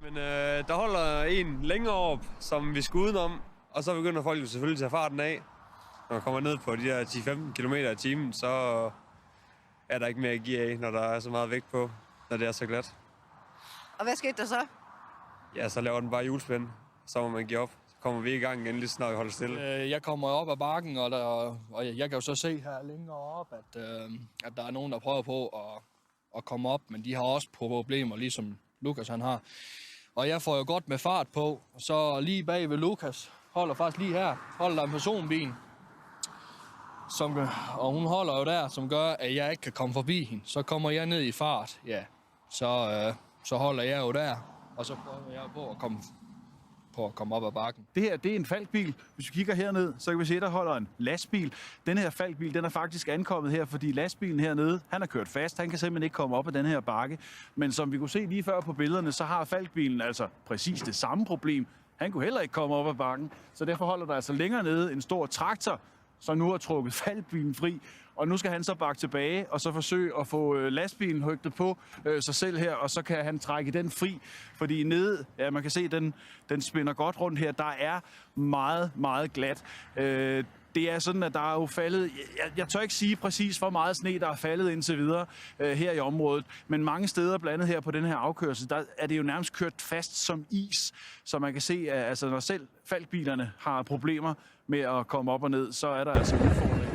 Men der holder en længere op, som vi skal udenom, og så begynder folk jo selvfølgelig at tage farten af. Når man kommer ned på de her 10-15 km i timen, så er der ikke mere at give af, når der er så meget vægt på, når det er så glat. Og hvad skete der så? Ja, så laver den bare hjulspænd, så må man give op. Så kommer vi i gang igen, lige snart vi holder stille. Jeg kommer op ad bakken, og jeg kan jo så se her længere op, at der er nogen, der prøver på at komme op, men de har også problemer, ligesom Lukas han har. Og jeg får jo godt med fart på, så lige bag ved Lukas, holder faktisk lige her, holder der en personbil, og hun holder jo der, som gør, at jeg ikke kan komme forbi hende. Så kommer jeg ned i fart, ja, så holder jeg jo der, og så prøver jeg på at komme op ad bakken. Det her, det er en Falckbil. Hvis vi kigger herned, så kan vi se, der holder en lastbil. Den her Falckbil, den er faktisk ankommet her, fordi lastbilen hernede, han er kørt fast. Han kan simpelthen ikke komme op ad den her bakke. Men som vi kunne se lige før på billederne, så har Falckbilen altså præcis det samme problem. Han kunne heller ikke komme op ad bakken, så derfor holder der altså længere nede en stor traktor, som nu har trukket Falckbilen fri. Og nu skal han så bakke tilbage og så forsøge at få lastbilen høgtet på sig selv her, og så kan han trække den fri. Fordi nede, ja, man kan se, den spinner godt rundt her. Der er meget, meget glat. Det er sådan, at der er jo faldet, jeg tør ikke sige præcis, hvor meget sne, der er faldet indtil videre her i området, men mange steder, blandt andet her på den her afkørsel, der er det jo nærmest kørt fast som is. Så man kan se, at altså, når selv Falckbilerne har problemer med at komme op og ned, så er der altså udfordringer.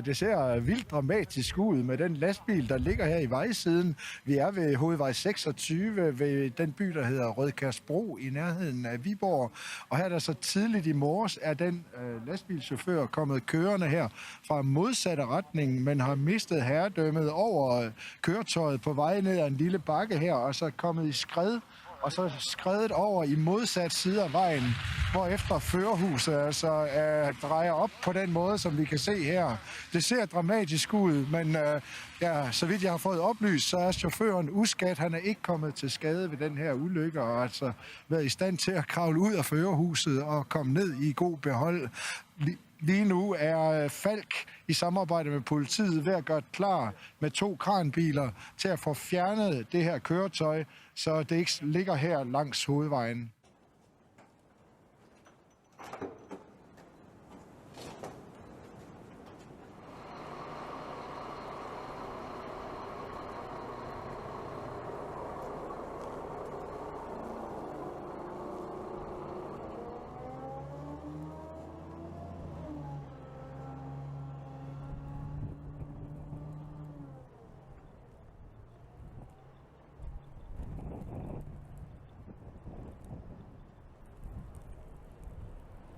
Det ser vildt dramatisk ud med den lastbil, der ligger her i vejsiden. Vi er ved hovedvej 26 ved den by, der hedder Rødkærsbro i nærheden af Viborg. Og her der så tidligt i morges er den lastbilchauffør kommet kørende her fra modsatte retning, men har mistet herredømmet over køretøjet på vej ned ad en lille bakke her, og så kommet i skred. Og så skredet over i modsat side af vejen, hvorefter førerhuset altså drejer op på den måde, som vi kan se her. Det ser dramatisk ud, men så vidt jeg har fået oplyst, så er chaufføren uskadt. Han er ikke kommet til skade ved den her ulykke, og altså været i stand til at kravle ud af førerhuset og komme ned i god behold. Lige nu er Falck i samarbejde med politiet ved at gøre klar med 2 kranbiler til at få fjernet det her køretøj, så det ikke ligger her langs hovedvejen.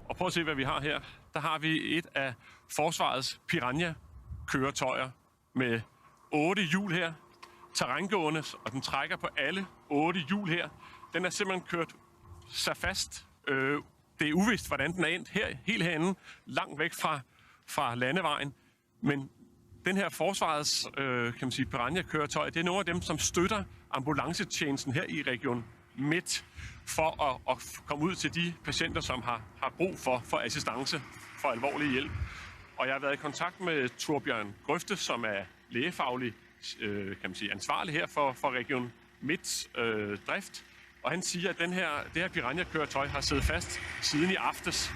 Og prøv at se, hvad vi har her. Der har vi et af forsvarets Piranha-køretøjer med 8 hjul her. Terrængående, og den trækker på alle 8 hjul her. Den er simpelthen kørt sig fast. Det er uvist, hvordan den er endt her, helt herinde, langt væk fra landevejen. Men den her forsvarets kan man sige, Piranha-køretøj, det er nogle af dem, som støtter ambulancetjenesten her i Region Midt for at komme ud til de patienter, som har brug for assistance, for alvorlig hjælp. Og jeg har været i kontakt med Torbjørn Grøfte, som er lægefaglig kan man sige, ansvarlig her for Region Midts drift. Og han siger, at det her Piranha-køretøj har siddet fast siden i aftes.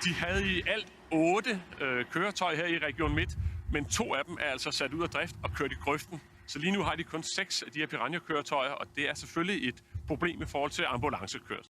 De havde i alt 8 køretøj her i Region Midt, men 2 af dem er altså sat ud af drift og kørt i grøften. Så lige nu har de kun 6 af de her Piranha-køretøjer, og det er selvfølgelig et problem i forhold til ambulancekørsel.